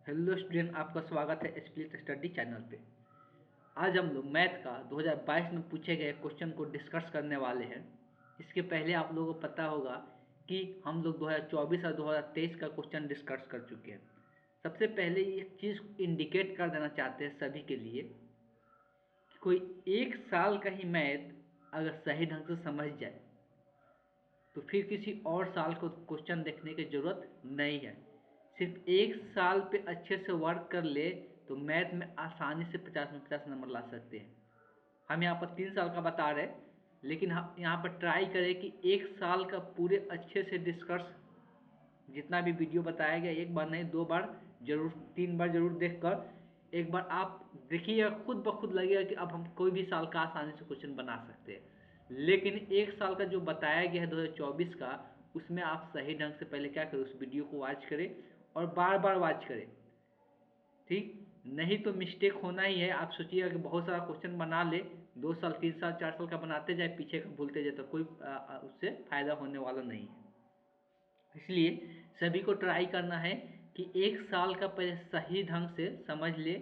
Hello student, आपका स्वागत है स्प्लिट स्टडी चैनल पे। आज हम लोग मैथ का 2022 में पूछे गए क्वेश्चन को डिस्कस करने वाले हैं। इसके पहले आप लोगों को पता होगा कि हम लोग 2024 और 2023 का क्वेश्चन डिस्कस कर चुके हैं। सबसे पहले एक चीज़ इंडिकेट कर देना चाहते हैं सभी के लिए कि कोई एक साल का ही मैथ अगर सही ढंग से समझ जाए तो फिर किसी और साल को क्वेश्चन देखने की ज़रूरत नहीं है। सिर्फ एक साल पे अच्छे से वर्क कर ले तो मैथ में आसानी से 50 में 50 नंबर ला सकते हैं। हम यहाँ पर 3 साल का बता रहे हैं, लेकिन हम यहाँ पर ट्राई करें कि एक साल का पूरे अच्छे से डिस्कस जितना भी वीडियो बताया गया एक बार नहीं 2 बार जरूर 3 बार जरूर देखकर एक बार आप देखिएगा, खुद ब खुद लगेगा कि अब हम कोई भी साल का आसानी से क्वेश्चन बना सकते हैं। लेकिन एक साल का जो बताया गया है 2024 का, उसमें आप सही ढंग से पहले क्या करें, उस वीडियो को वॉच करें और बार बार वॉच करें। ठीक, नहीं तो मिस्टेक होना ही है। आप सोचिएगा कि बहुत सारा क्वेश्चन बना ले, 2 साल 3 साल 4 साल का बनाते जाए, पीछे का भूलते जाए, तो कोई उससे फायदा होने वाला नहीं है। इसलिए सभी को ट्राई करना है कि एक साल का पहले सही ढंग से समझ ले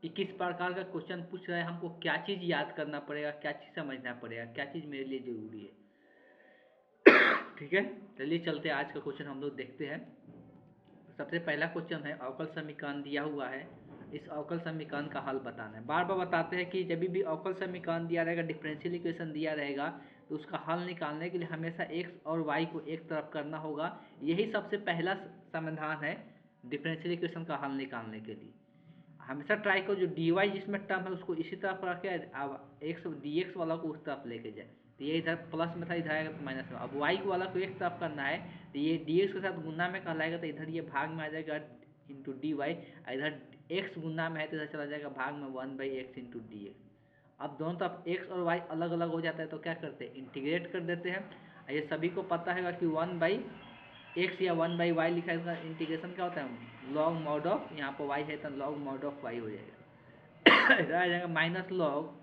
कि किस प्रकार का क्वेश्चन पूछ रहा है, हमको क्या चीज़ याद करना पड़ेगा, क्या चीज़ समझना पड़ेगा, क्या चीज़ मेरे लिए ज़रूरी है। ठीक है, चलिए चलते हैं, आज का क्वेश्चन हम लोग देखते हैं। सबसे पहला क्वेश्चन है, अवकल समीकरण दिया हुआ है, इस अवकल समीकरण का हल बताना है। बार बार बताते हैं कि जब भी अवकल समीकरण दिया रहेगा, डिफरेंशियल इक्वेशन दिया रहेगा, तो उसका हल निकालने के लिए हमेशा x और y को एक तरफ करना होगा। यही सबसे पहला समाधान है डिफरेंशियल इक्वेशन का हल निकालने के लिए। हमेशा ट्राई करो जो डी वाई जिसमें टर्म है उसको इसी तरफ रखे, अब एक्स डी एक्स वाला को उस तरफ लेके जाए। तो ये इधर प्लस में था, इधर आएगा तो माइनस में। अब वाई वाला को एक तरफ करना है, तो ये डी एक्स के साथ गुना में कहलाएगा, तो इधर ये भाग में आ जाएगा इंटू डी वाई। इधर एक्स गुना में है तो इधर चला जाएगा भाग में 1/x इंटू डी एक्स। अब दोनों तरफ एक्स और वाई अलग अलग हो जाता है, तो क्या करते हैं, इंटीग्रेट कर देते हैं। ये सभी को पता है कि 1/x या 1/y लिखा है, इसका इंटीग्रेशन क्या होता है, लॉग मॉड ऑफ, यहाँ पर y है तो लॉग मॉड ऑफ y हो जाएगा। इधर आ जाएगा minus log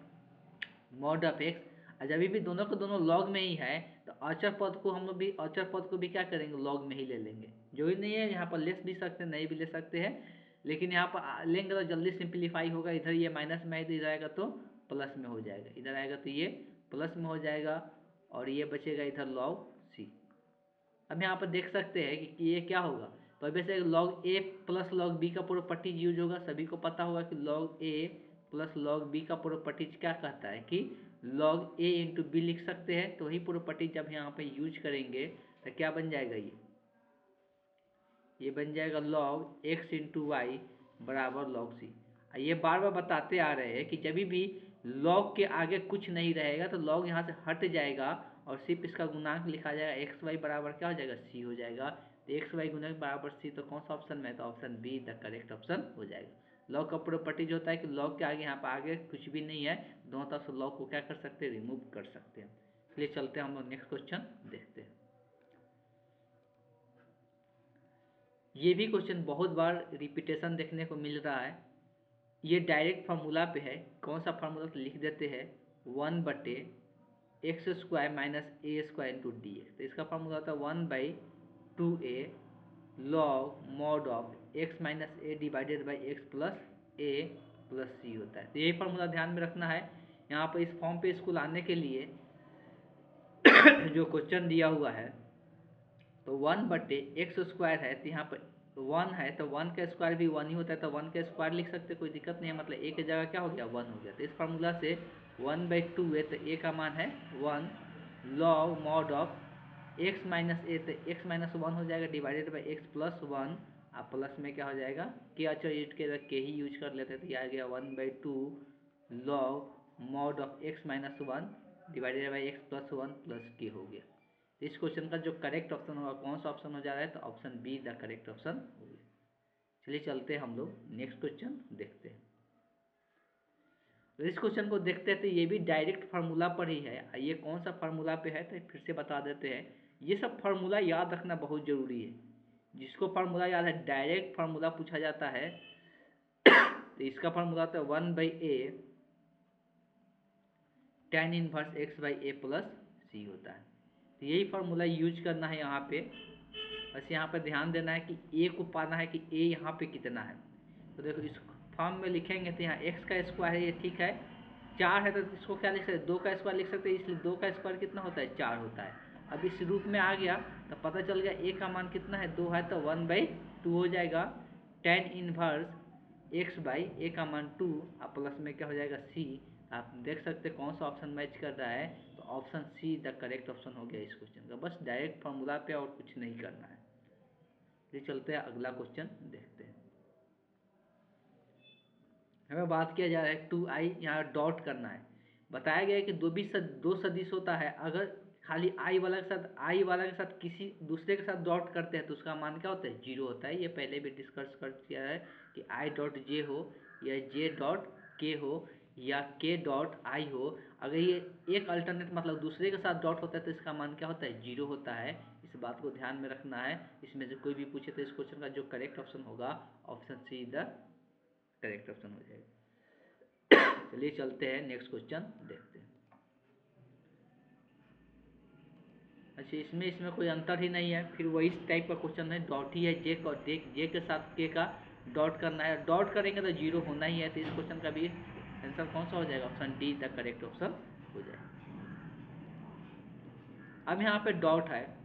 mod of x। और जब भी दोनों को दोनों लॉग में ही है, तो अचर पद को हम लोग भी अचर पद को भी क्या करेंगे, लॉग में ही ले लेंगे। जो ही नहीं है यहाँ पर ले भी सकते हैं, नहीं भी ले सकते हैं, लेकिन यहाँ पर लेंगे तो जल्दी सिंप्लीफाई होगा। इधर ये माइनस में इधर आएगा तो प्लस में हो जाएगा, इधर आएगा तो ये प्लस में हो जाएगा, और ये बचेगा इधर लॉग सी। अब यहाँ पर देख सकते हैं कि ये क्या होगा, तो अब ऐसे लॉग ए प्लस लॉग बी का प्रॉपर्टी यूज होगा। सभी को पता होगा कि लॉग ए प्लस लॉग बी का प्रॉपर्टी क्या कहता है कि लॉग ए इंटू बी लिख सकते हैं। तो वही प्रॉपर्टी जब यहाँ पे यूज करेंगे तो क्या बन जाएगा, ये बन जाएगा लॉग एक्स इंटू वाई बराबर लॉग सी। ये बार बार बताते आ रहे हैं कि जब भी लॉग के आगे कुछ नहीं रहेगा तो लॉग यहाँ से हट जाएगा और सिर्फ इसका गुणांक लिखा जाएगा, एक्स वाई बराबर क्या हो जाएगा, सी हो जाएगा। तो एक्स वाई गुणक बराबर सी, तो कौन सा ऑप्शन में है, तो option B the correct option हो जाएगा। लॉग का प्रॉपर्टी जो होता है कि लॉग के आगे यहाँ पर आगे कुछ भी नहीं है, दोनों तरफ से लॉग को क्या कर सकते हैं, रिमूव कर सकते हैं। इसलिए चलते हैं हम लोग नेक्स्ट क्वेश्चन देखते हैं। ये भी क्वेश्चन बहुत बार रिपीटेशन देखने को मिल रहा है। ये डायरेक्ट फार्मूला पे है, कौन सा फार्मूला तो लिख देते हैं, 1/x² minus a square into d x. तो इसका फार्मूला होता है 1/2a log mod of x minus a divided by x plus a plus c होता है। तो यही फार्मूला ध्यान में रखना है। यहाँ पर इस फॉर्म पे इसको लाने के लिए जो क्वेश्चन दिया हुआ है, तो 1/x² है, तो यहाँ पर 1 है तो 1 का स्क्वायर भी 1 ही होता है, तो 1 का स्क्वायर लिख सकते, कोई दिक्कत नहीं है। मतलब ए की जगह क्या हो गया, 1 हो गया। तो इस फार्मूला से 1/2 है तो ए का मान है 1 log mod of x minus a, तो x माइनस 1 हो जाएगा डिवाइडेड बाई एक्स प्लस 1। आप प्लस में क्या हो जाएगा, के अच्छा यूज के ही यूज कर लेते हैं, तो ये आ गया 1/2 log mod of x minus 1 divided by x plus 1 plus के हो गया। इस क्वेश्चन का जो करेक्ट ऑप्शन होगा, कौन सा ऑप्शन हो जा रहा है, तो option B the correct option होगा। चलिए चलते हैं हम लोग नेक्स्ट क्वेश्चन देखते हैं। तो इस क्वेश्चन को देखते हैं, तो ये भी डायरेक्ट फार्मूला पर ही है। ये कौन सा फार्मूला पे है, तो फिर से बता देते हैं। ये सब फार्मूला याद रखना बहुत जरूरी है। जिसको फार्मूला याद है, डायरेक्ट फार्मूला पूछा जाता है, तो इसका फार्मूला होता है 1/a tan inverse x by a plus c होता है। तो यही फार्मूला यूज करना है यहाँ पे। बस यहाँ पे ध्यान देना है कि ए को पाना है कि ए यहाँ पे कितना है। तो देखो इस फॉर्म में लिखेंगे तो यहाँ x का स्क्वायर है, ये ठीक है। 4 है तो इसको क्या लिख सकते हैं, 2 का स्क्वायर लिख सकते हैं, इसलिए 2 का स्क्वायर कितना होता है, 4 होता है। अब इस रूप में आ गया तो पता चल गया a का मान कितना है, 2 है, तो 1/2 हो जाएगा। tan inverse x by a का मान 2 और प्लस में क्या हो जाएगा c। आप देख सकते हैं कौन सा ऑप्शन मैच कर रहा है, तो option see the correct option हो गया इस क्वेश्चन का। बस डायरेक्ट फॉर्मूला पे और कुछ नहीं करना है। ये चलते हैं अगला क्वेश्चन देखते हैं। हमें बात किया जा रहा है 2i, यहाँ डॉट करना है। बताया गया है कि दो सदिश होता है, अगर खाली i वाला के साथ किसी दूसरे के साथ डॉट करते हैं तो उसका मान क्या होता है, 0 होता है। ये पहले भी डिस्कस कर किया है कि i डॉट जे हो या j डॉट के हो या k डॉट i हो, अगर ये एक अल्टरनेट मतलब दूसरे के साथ डॉट होता है तो इसका मान क्या होता है, 0 होता है। इस बात को ध्यान में रखना है। इसमें से कोई भी पूछे तो इस क्वेश्चन का जो करेक्ट ऑप्शन होगा option see the correct option हो जाएगा। चलिए चलते हैं नेक्स्ट क्वेश्चन देखते हैं। अच्छा, इसमें कोई अंतर ही नहीं है, फिर वही टाइप का क्वेश्चन है, डॉट ही है, जे के साथ के का डॉट करना है। डॉट करेंगे तो 0 होना ही है, तो इस क्वेश्चन का भी आंसर कौन सा हो जाएगा, option D the correct option हो जाएगा। अब यहाँ पे डॉट है,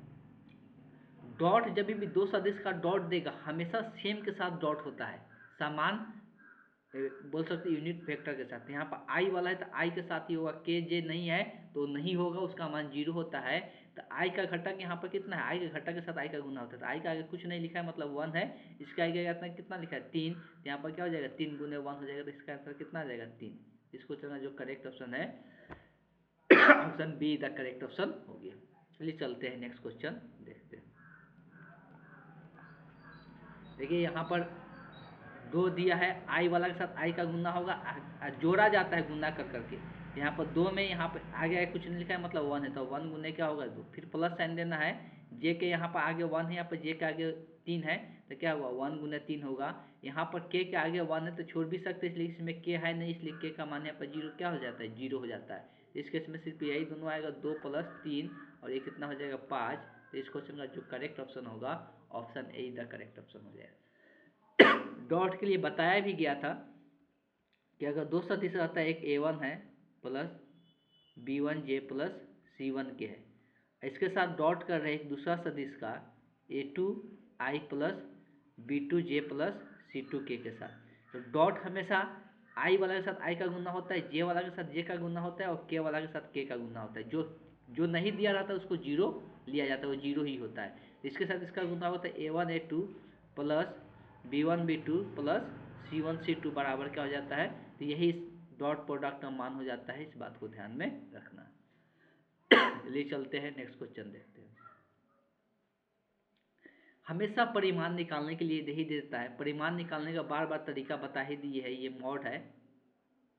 डॉट जब भी दो सदिश का डॉट देगा हमेशा सेम के साथ डॉट होता है, समान बोल सकते यूनिट वेक्टर के साथ। यहाँ पर आई वाला है तो आई के साथ ही होगा, के जे नहीं है तो नहीं होगा, उसका मान 0 होता है। तो आई का घटक यहाँ पर कितना है, आई के घटक के साथ आई का गुना होता है, तो आई का आगे कुछ नहीं लिखा है मतलब 1 है। इसका आगे कितना लिखा है, 3, तो यहाँ पर क्या हो जाएगा, 3 गुने 1 हो जाएगा, तो इसका आंसर कितना आ जाएगा, 3। इसको चलना जो करेक्ट ऑप्शन है option B the correct option हो गया। चलिए चलते हैं नेक्स्ट क्वेश्चन देखते हैं। देखिए यहाँ पर 2 दिया है, आई वाला के साथ आई का गुना होगा, जोड़ा जाता है गुना कर करके। यहाँ पर 2 में यहाँ पर आगे कुछ नहीं लिखा है मतलब 1 है, तो 1 गुने क्या होगा 2, फिर प्लस साइन देना है। जे के यहाँ पर आगे 1 है, यहाँ पर जे के आगे 3 है, तो क्या होगा 1 गुने 3 होगा। यहाँ पर के आगे 1 है तो छोड़ भी सकते हैं, इसलिए इसमें के है नहीं, इसलिए के का मान यहाँ पर 0 क्या हो जाता है, 0 हो जाता है। इस केस में सिर्फ यही दोनों आएगा, 2 + 3 और ये कितना हो जाएगा 5। तो इस क्वेश्चन का जो करेक्ट ऑप्शन होगा option A the correct option हो जाएगा। डॉट के लिए बताया भी गया था कि अगर दो सदिश रहता है, एक a1 है प्लस b1j प्लस c1k है, इसके साथ डॉट कर रहे हैं एक दूसरा सदिश का a2i plus b2j plus c2k के साथ। तो डॉट हमेशा i वाला के साथ i का गुना होता है, j वाला के साथ j का गुना होता है और k वाला के साथ k का गुना होता है। जो नहीं दिया रहता है उसको 0 लिया जाता है, वो 0 ही होता है। इसके साथ इसका गुना होता है a1 a2 plus b1 b2 plus c1 c2 बराबर क्या हो जाता है, तो यही इस डॉट प्रोडक्ट का मान हो जाता है। इस बात को ध्यान में रखना। चलिए चलते हैं नेक्स्ट क्वेश्चन देखते हैं। हमेशा परिमाण निकालने के लिए यही देता है, परिमाण निकालने का बार बार तरीका बता ही दिए है, ये मॉड है,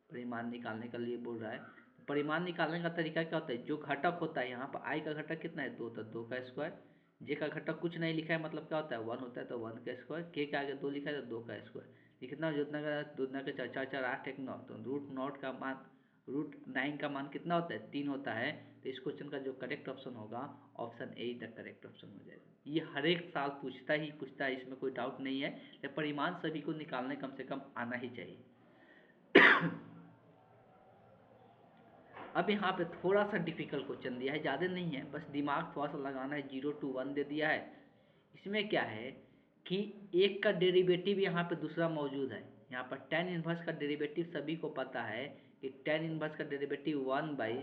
परिमाण निकालने के लिए बोल रहा है। परिमाण निकालने का तरीका क्या होता है, जो घटक होता है, यहाँ पर आई का घटक कितना है 2, तो 2 का स्क्वायर, जे का घटक कुछ नहीं लिखा है मतलब क्या होता है 1 होता है, तो 1 का स्क्वायर, के के आगे 2 लिखा है तो 2 का स्क्वायर। ये कितना जोतना का 2 के 4 4 4 8 1 9, तो √9 का मान कितना होता है 3 होता है। तो इस क्वेश्चन का जो करेक्ट ऑप्शन होगा option A the correct option हो जाएगा। ये हर एक साल पूछता है, इसमें कोई डाउट नहीं है। तो परिमाण सभी को निकालने कम से कम आना ही चाहिए। अब यहाँ पे थोड़ा सा डिफिकल्ट क्वेश्चन दिया है, ज़्यादा नहीं है, बस दिमाग थोड़ा सा लगाना है। 0 to 1 दे दिया है। इसमें क्या है कि एक का डेरिवेटिव यहाँ पे दूसरा मौजूद है। यहाँ पर tan इनवर्स का डेरिवेटिव सभी को पता है कि tan इनवर्स का डेरिवेटिव 1/x²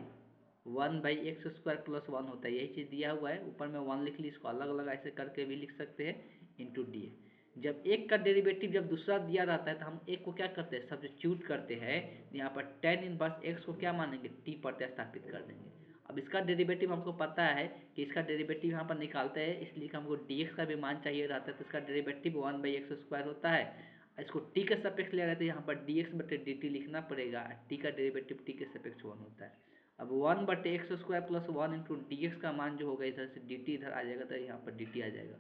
+ 1 होता है, यही चीज़ दिया हुआ है। ऊपर में 1 लिख ली, इसको अलग अलग ऐसे करके भी लिख सकते हैं, इंटू डी। जब एक का डेरिवेटिव जब दूसरा दिया रहता है तो हम एक को क्या करते हैं, सब्स्टिट्यूट करते हैं। यहाँ पर tan इनवर्स x को क्या मानेंगे, t प्रतिस्थापित कर देंगे। अब इसका डेरिवेटिव हमको पता है कि इसका डेरिवेटिव यहाँ पर निकालते हैं, इसलिए हमको dx का भी मान चाहिए रहता है, तो इसका डेरिवेटिव 1/x² होता है। इसको t के सापेक्ष ले रहे थे, यहाँ पर dx/dt लिखना पड़ेगा। t का डेरिवेटिव t के सापेक्ष 1 होता है। अब 1/x² + 1 इंटू dx का मान जो होगा, इधर से dt इधर आ जाएगा, तो यहाँ पर dt आ जाएगा।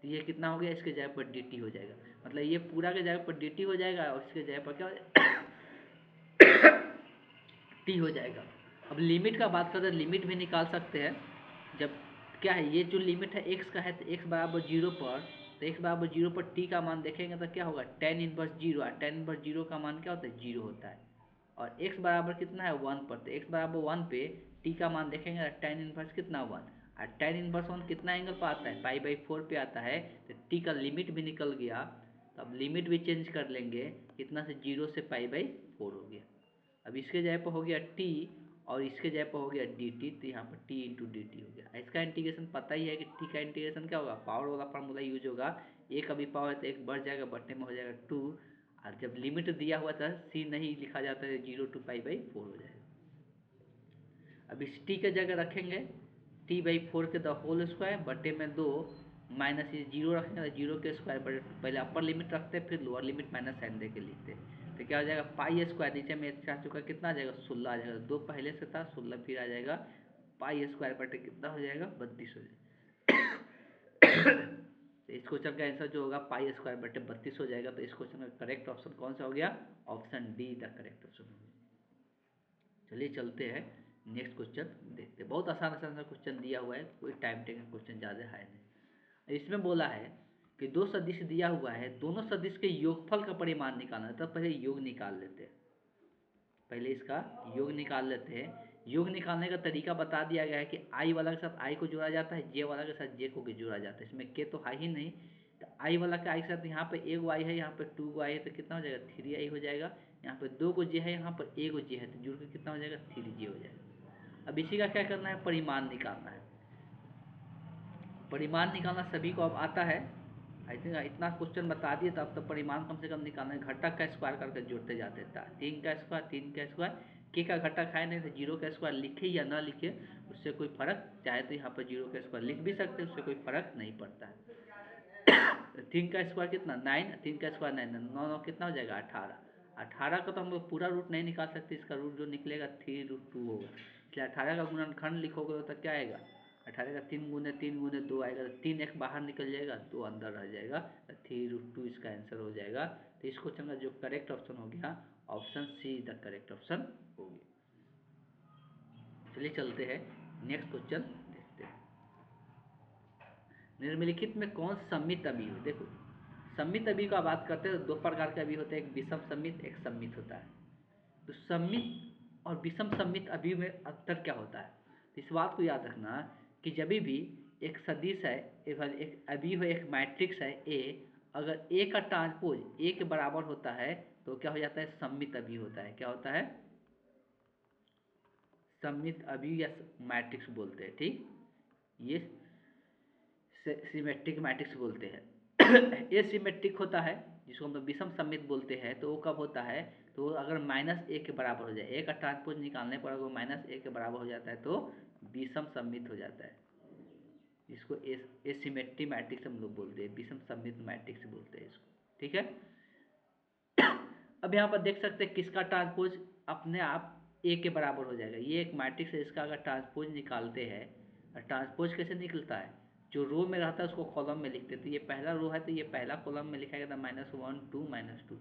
तो ये कितना हो गया, इसके जगह पर dt हो जाएगा, मतलब ये पूरा के जगह पर dt हो जाएगा और इसके जगह पर क्या t हो जाएगा। अब लिमिट का बात करते हैं, लिमिट भी निकाल सकते हैं। जब क्या है, ये जो लिमिट है x का है, तो x बराबर 0 पर तो x बराबर 0 पर t का मान देखेंगे तो क्या होगा, tan इनवर्स 0, और tan इनवर्स 0 का मान क्या होता है, 0 होता है। और x बराबर कितना है 1 पर, तो x बराबर 1 पे t का मान देखेंगे तो tan इनवर्स कितना 1, और tan इनवर्स 1 कितना एंगल पर आता है, π/4 पे आता है। तो t का लिमिट भी निकल गया, तो अब लिमिट भी चेंज कर लेंगे, कितना से 0 से π/4 हो गया। अब इसके जगह पर हो गया t और इसके जगह पर हो गया dt, तो यहाँ पर t इंटू डी टी हो गया। इसका इंटीग्रेशन पता ही है कि t का इंटीग्रेशन क्या होगा, पावर वाला फार्मूला यूज होगा, एक अभी पावर है तो एक बढ़ जाएगा, बटने में हो जाएगा 2, और जब लिमिट दिया हुआ था c नहीं लिखा जाता है 0 to π/4 हो जाएगा। अब इस t के जगह रखेंगे t/4 के द होल स्क्वायर बटे में 2 माइनस ये 0 रखेंगे तो 0 के स्क्वायर पर, पहले अपर लिमिट रखते हैं फिर लोअर लिमिट माइनस साइन दे के लिखते हैं। तो क्या हो जाएगा पाई स्क्वायर, नीचे में आ चुका कितना आ जाएगा 16 आ जाएगा, 2 पहले से था 16 फिर आ जाएगा, पाई स्क्वायर बटे कितना हो जाएगा 32 हो जाएगा। तो इस क्वेश्चन का आंसर जो होगा पाई स्क्वायर बटे 32 हो जाएगा। तो इस क्वेश्चन का करेक्ट ऑप्शन कौन सा हो गया, option D the correct option हो गया। चलिए चलते हैं नेक्स्ट क्वेश्चन देखते हैं। बहुत आसान आसान सा क्वेश्चन दिया हुआ है, कोई टाइम टेकिंग क्वेश्चन ज़्यादा है नहीं। इसमें बोला है कि दो सदिश दिया हुआ है, दोनों सदिश के योगफल का परिमाण निकालना है। तो पहले योग निकाल लेते हैं, पहले इसका योग निकाल लेते हैं। योग निकालने का तरीका बता दिया गया है कि आई वाला के साथ आई को जोड़ा जाता है, जे वाला के साथ जे को जोड़ा जाता है। इसमें के तो है ही नहीं, तो आई वाला के आई के साथ यहाँ पे एक गो आई है, यहाँ पे 2 गो आई है, तो कितना हो जाएगा 3i हो जाएगा। यहाँ पे 2 गो जे है, यहाँ पर एक गो जे है, तो जुड़ के कितना हो जाएगा 3j हो जाएगा। अब इसी का क्या करना है, परिमाण निकालना है। परिमाण निकालना सभी को अब आता है, आई थिंक इतना क्वेश्चन बता दिए, तो अब तो परिमाण कम से कम निकालना है। घटक का स्क्वायर करके जोड़ते जाते था, 3 का स्क्वायर, के का घटक है नहीं, तो 0 का स्क्वायर लिखे या ना लिखे उससे कोई फर्क, चाहे तो यहाँ पर 0 का स्क्वायर लिख भी सकते हैं, उससे कोई फर्क नहीं पड़ता है। 3 का स्क्वायर कितना 9, 3 का स्क्वायर 9, 9 कितना हो जाएगा 18। 18 का तो हम लोग पूरा रूट नहीं निकाल सकते, इसका रूट जो निकलेगा 3√2 होगा, इसलिए 18 का गुणनखंड लिखोगे तो क्या आएगा, 18 का 3 गुने 3 गुने 2 आएगा, तो 3 एक बाहर निकल जाएगा, 2 अंदर रह जाएगा, तो 3√2 इसका आंसर हो जाएगा। तो इस क्वेश्चन का जो करेक्ट ऑप्शन हो गया option see the correct option हो गया। चलिए चलते हैं नेक्स्ट क्वेश्चन देखते हैं। निम्नलिखित में कौन सममित अवयव है, देखो सममित अवयव का बात करते हैं तो 2 प्रकार के अवयव होते हैं, एक विषम सममित एक सममित होता है। तो सममित और विषम सममित अवयव में अंतर क्या होता है, इस बात को याद रखना कि जब भी एक सदिश है, एक अवयव है, एक मैट्रिक्स है ए, अगर ए का ट्रांसपोज ए के बराबर होता है तो क्या हो जाता है, सममित अवयव होता है। क्या होता है, सममित अवयव या मैट्रिक्स बोलते हैं, ठीक, ये सिमेट्रिक मैट्रिक्स बोलते हैं। ये सिमेट्रिक होता है जिसको हम लोग विषम सममित बोलते हैं, तो वो कब होता है, तो अगर -a के बराबर हो जाए, ए का ट्रांसपोज निकालने पर अगर -a के बराबर हो जाता है तो विषम सममित हो जाता है, जिसको एसिमेट्रिक मैट्रिक्स हम लोग बोलते हैं, विषम सममित मैट्रिक्स बोलते हैं इसको, ठीक है। अब यहाँ पर देख सकते हैं किसका ट्रांसपोज अपने आप ए के बराबर हो जाएगा, ये एक मैट्रिक्स है, इसका अगर ट्रांसपोज निकालते हैं, ट्रांसपोज कैसे निकलता है, जो रो में रहता है उसको कॉलम में लिखते हैं। तो ये पहला रो है तो ये पहला कॉलम में लिखा गया था -1 2 -2,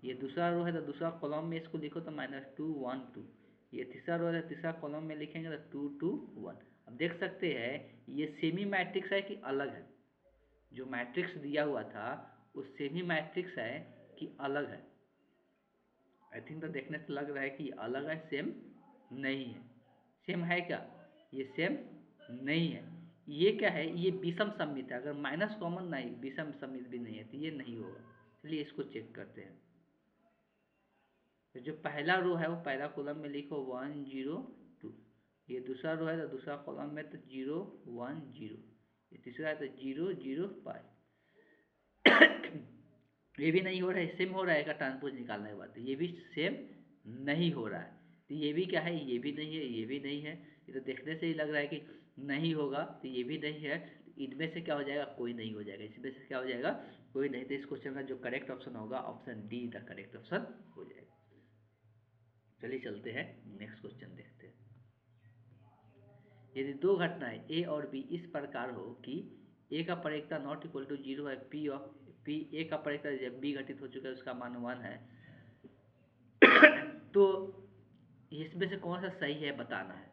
ये दूसरा रो है तो दूसरा कॉलम में इसको लिखो तो -2 1 2, ये तीसरा रो है तो तीसरा कॉलम में लिखेंगे तो 2 2 1। अब देख सकते हैं ये सेमी मैट्रिक्स है कि अलग है, जो मैट्रिक्स दिया हुआ था वो सेमी मैट्रिक्स है कि अलग है। आई थिंक तो देखने से लग रहा है कि अलग है, सेम नहीं है। सेम है क्या, ये सेम नहीं है। ये क्या है, ये विषम सममित है, अगर माइनस कॉमन नहीं विषम सममित भी नहीं है तो ये नहीं होगा। चलिए इसको चेक करते हैं। तो जो पहला रो है वो पहला कॉलम में लिखो 1 0 2, ये दूसरा रो है तो दूसरा कॉलम में तो 0 1 0, ये तीसरा है तो 0 0 5। ये भी नहीं हो रहा है, सेम हो रहा है का ट्रांसपोज निकालने के बाद, तो ये भी सेम नहीं हो रहा है। तो ये भी क्या है, ये भी नहीं है, ये भी नहीं है, ये तो देखने से ही लग रहा है कि नहीं होगा, तो ये भी नहीं है, इनमें से क्या हो जाएगा, कोई नहीं हो जाएगा, इसमें से क्या हो जाएगा, कोई नहीं। तो इस क्वेश्चन का जो करेक्ट ऑप्शन होगा option D the correct option हो जाएगा। चलिए चलते हैं नेक्स्ट क्वेश्चन देखते हैं। यदि दो घटनाएं ए और बी इस प्रकार हो कि ए का परिक्ता नॉट इक्वल टू 0 है, पी ए का परिक्ता जब बी घटित हो चुका है उसका मान 1 है, तो इसमें से कौन सा सही है बताना है।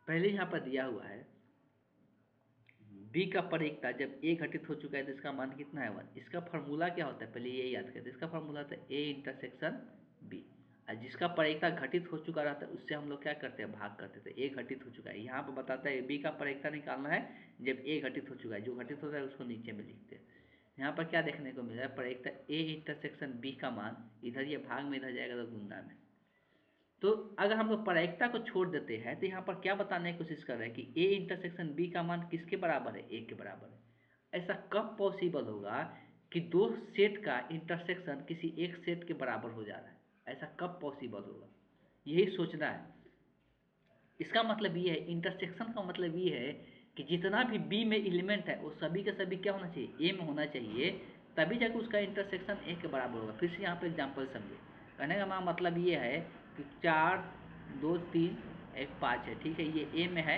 पहले यहाँ पर दिया हुआ है बी का परिक्ता जब ए घटित हो चुका है तो इसका मान कितना है 1। इसका फार्मूला क्या होता है पहले ये याद करते हैं। इसका फार्मूला होता है ए इंटरसेक्शन बी, और जिसका परिक्ता घटित हो चुका रहता है उससे हम लोग क्या करते हैं भाग करते थे। ए घटित हो चुका है, यहाँ पर बताता है बी का परिक्ता निकालना है जब ए घटित हो चुका है। जो घटित होता है उसको नीचे में लिखते हैं। यहाँ पर क्या देखने को मिल रहा है, परिक्ता ए इंटरसेक्शन बी का मान इधर ये भाग में इधर जाएगा तो गुणा में। तो अगर हम लोग प्रायिकता को छोड़ देते हैं तो यहाँ पर क्या बताने की कोशिश कर रहे हैं कि ए इंटरसेक्शन बी का मान किसके बराबर है, ए के बराबर है। ऐसा कब पॉसिबल होगा कि दो सेट का इंटरसेक्शन किसी एक सेट के बराबर हो जा रहा है, ऐसा कब पॉसिबल होगा, यही सोचना है। इसका मतलब ये है, इंटरसेक्शन का मतलब ये है कि जितना भी बी में एलिमेंट है वो सभी के सभी क्या होना चाहिए, ए में होना चाहिए, तभी जाकर उसका इंटरसेक्शन ए के बराबर होगा। फिर से यहाँ पर एग्जाम्पल समझे, कहने का मतलब ये है कि 4 2 3 1 5 है, ठीक है, ये ए में है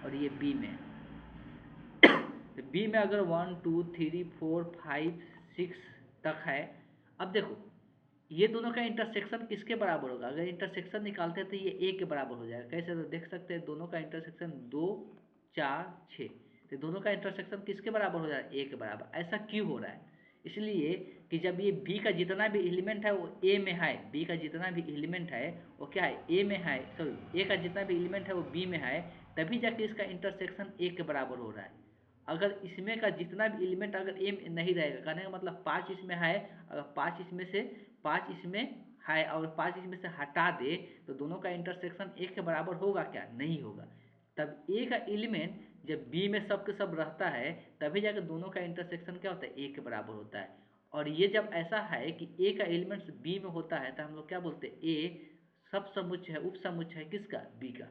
और ये बी में है। तो बी में अगर 1 2 3 4 5 6 तक है, अब देखो ये दोनों का इंटरसेक्शन किसके बराबर होगा, अगर इंटरसेक्शन निकालते हैं तो ये ए के बराबर हो जाएगा। कैसे, तो देख सकते हैं दोनों का इंटरसेक्शन 2 4 6, तो दोनों का इंटरसेक्शन किसके बराबर हो जाएगा, ए के बराबर। ऐसा क्यों हो रहा है, इसलिए कि जब ये बी का जितना भी एलिमेंट है वो ए में है, बी का जितना भी एलिमेंट है वो क्या है, ए में है, सॉरी ए का जितना भी एलिमेंट है वो बी में है, तभी जाके इसका इंटरसेक्शन ए के बराबर हो रहा है। अगर इसमें का जितना भी एलिमेंट अगर ए में नहीं रहेगा, कहने का मतलब 5 इसमें है, अगर 5 इसमें से 5 इसमें है और 5 इसमें से हटा दे तो दोनों का इंटरसेक्शन ए के बराबर होगा क्या, नहीं होगा। तब ए का एलिमेंट जब बी में सब के सब रहता है तभी जाकर दोनों का इंटरसेक्शन क्या होता है, ए के बराबर होता है। और ये जब ऐसा है कि ए का एलिमेंट्स बी में होता है तो हम लोग क्या बोलते हैं, ए सब समुच्चय है, उप समुच्चय है किसका, बी का।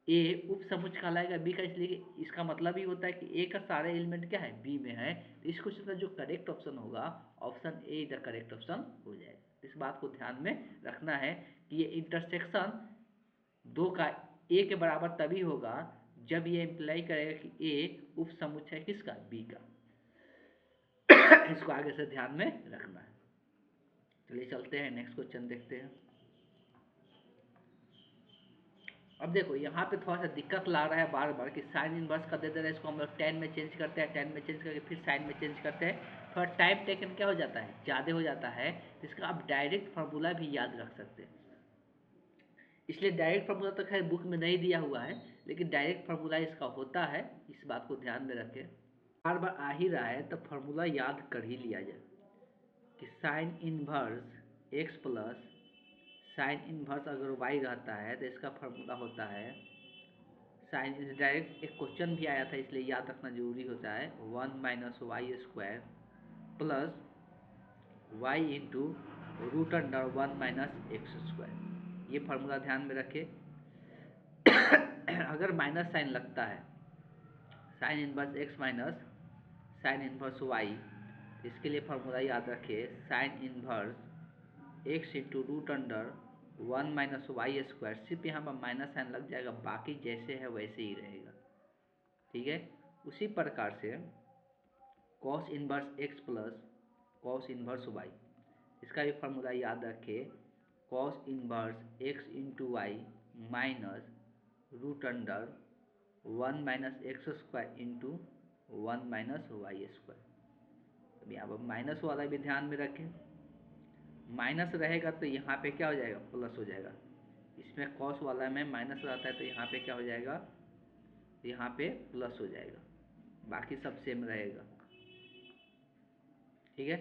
ए उप समुच्चय कहलाएगा बी का, इसलिए इसका मतलब ही होता है कि ए का सारे एलिमेंट क्या है, बी में है। तो इस क्वेश्चन का जो करेक्ट ऑप्शन होगा, option A is the correct option हो जाएगा। इस बात को ध्यान में रखना है कि ये इंटरसेक्शन दो का ए के बराबर तभी होगा जब ये इंप्लाई करेगा कि ए उप समुच्चय किसका, बी का। इसको आगे से ध्यान में रखना है। चलिए चलते हैं नेक्स्ट क्वेश्चन देखते हैं। अब देखो यहाँ पे थोड़ा सा दिक्कत ला रहा है बार बार कि साइन इनवर्स का दे दे रहा है, इसको हम लोग 10 में चेंज करते हैं, 10 में चेंज करके फिर साइन में चेंज करते हैं, थोड़ा टाइम टेकन क्या हो जाता है, ज़्यादा हो जाता है। तो इसका आप डायरेक्ट फार्मूला भी याद रख सकते हैं। इसलिए डायरेक्ट फार्मूला तो खैर बुक में नहीं दिया हुआ है, लेकिन डायरेक्ट फार्मूला इसका होता है, इस बात को ध्यान में रखें। बार बार आ ही रहा है तो फार्मूला याद कर ही लिया जाए कि sign inverse x plus sine inverse अगर वाई रहता है तो इसका फार्मूला होता है साइन, डायरेक्ट एक क्वेश्चन भी आया था इसलिए याद रखना जरूरी होता है, 1 minus y square plus y into root under 1 minus x square. ये फार्मूला ध्यान में रखें। अगर माइनस साइन लगता है, sine inverse x minus sine inverse y, इसके लिए फार्मूला याद रखिए, sine inverse x into root under 1 minus y square. सिर्फ यहाँ पर माइनस साइन लग जाएगा, बाकी जैसे है वैसे ही रहेगा, ठीक है। उसी प्रकार से cos inverse x plus cos inverse y, इसका भी फार्मूला याद रखें, cos inverse x into y minus root under 1 minus x square into 1 minus y square. अब यहाँ पर माइनस वाला भी ध्यान में रखें, माइनस रहेगा तो यहाँ पे क्या हो जाएगा, प्लस हो जाएगा। इसमें कॉस वाला में माइनस रहता है तो यहाँ पे क्या हो जाएगा, यहाँ पे प्लस हो जाएगा, बाकी सब सेम रहेगा, ठीक है।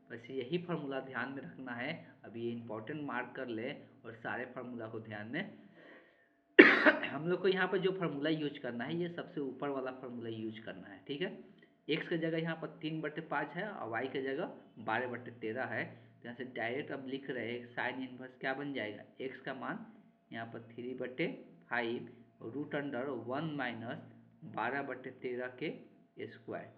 बस यही फार्मूला ध्यान में रखना है। अभी ये इंपॉर्टेंट मार्क कर ले और सारे फार्मूला को ध्यान में हम लोग को यहाँ पर जो फार्मूला यूज करना है ये सबसे ऊपर वाला फार्मूला यूज करना है, ठीक है। एक्स की जगह यहाँ पर 3/5 है और वाई की जगह 12/13 है। तो यहाँ से डायरेक्ट अब लिख रहे हैं साइन इनवर्स क्या बन जाएगा, एक्स का मान यहाँ पर 3/5 रूट अंडर 1 माइनस 12/13 के स्क्वायर,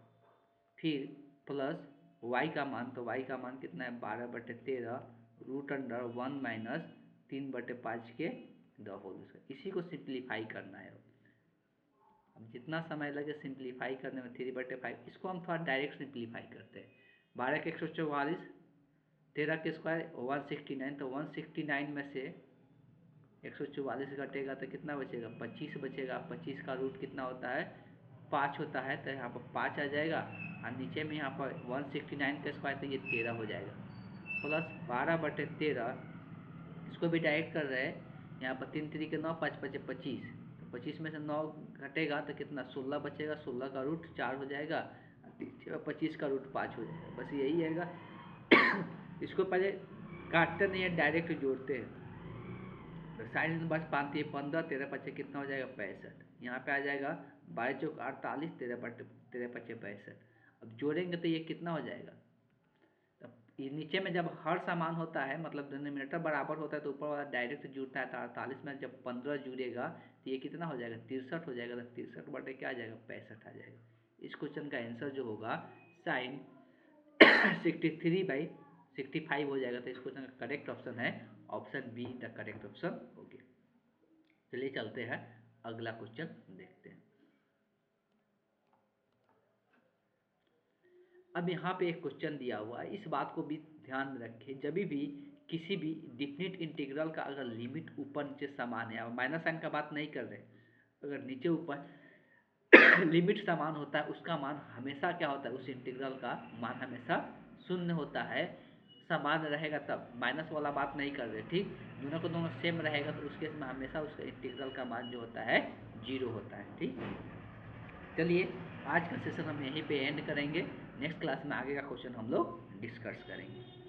फिर प्लस y का मान, तो y का मान कितना है 12/13 रूट अंडर 1 माइनस 3/5 के द होल स्क्वायर। इसी को सिंप्लीफाई करना है। अब जितना समय लगे सिंप्लीफाई करने में 3/5, इसको हम थोड़ा डायरेक्ट सिंप्लीफाई करते हैं। 12 के 144, 13 के स्क्वायर 169, तो 169 में से 144 घटेगा तो कितना बचेगा, 25 बचेगा। 25 का रूट कितना होता है 5 होता है तो यहाँ पर 5 आ जाएगा, और नीचे में यहाँ पर 169 का स्क्वायर तो ये 13 हो जाएगा, प्लस 12/13, इसको भी डायरेक्ट कर रहे हैं। यहाँ पर 3 3 के 9, 5 5 25, तो 25 में से 9 घटेगा तो कितना 16 बचेगा, 16 का रूट 4 हो जाएगा, 25 का रूट 5 हो जाएगा, बस यही आएगा। इसको पहले काटते नहीं है, डायरेक्ट जोड़ते हैं। तो साइन इनवर्स 5 3 15, 13 5 कितना हो जाएगा 65, यहाँ पे आ जाएगा 22 चौक 48, 13 5 65। अब जोड़ेंगे तो ये कितना हो जाएगा, ये नीचे में जब हर समान होता है मतलब डिनोमिनेटर बराबर होता है तो ऊपर वाला डायरेक्ट जुड़ता है, तो 48 में जब 15 जुड़ेगा तो ये कितना हो जाएगा 63 हो जाएगा, तो 63 क्या आ जाएगा 65 आ जाएगा। इस क्वेश्चन का आंसर जो होगा साइन 63/65 हो जाएगा। तो इस क्वेश्चन का करेक्ट ऑप्शन है option B, the correct option हो गया। चलिए चलते हैं अगला क्वेश्चन देखते हैं। अब यहाँ पे एक क्वेश्चन दिया हुआ है, इस बात को भी ध्यान में रखें, जब भी किसी भी डिफिनिट इंटीग्रल का अगर लिमिट ऊपर नीचे समान है, अब माइनस साइन का बात नहीं कर रहे, अगर नीचे ऊपर लिमिट समान होता है उसका मान हमेशा क्या होता है, उस इंटीग्रल का मान हमेशा शून्य होता है, समान रहेगा तब, माइनस वाला बात नहीं कर रहे, ठीक। दोनों को दोनों सेम रहेगा तो उस केस में हमेशा उसका इंटीग्रल का मान जो होता है 0 होता है, ठीक। चलिए आज का सेशन हम यहीं पे एंड करेंगे, नेक्स्ट क्लास में आगे का क्वेश्चन हम लोग डिस्कस करेंगे।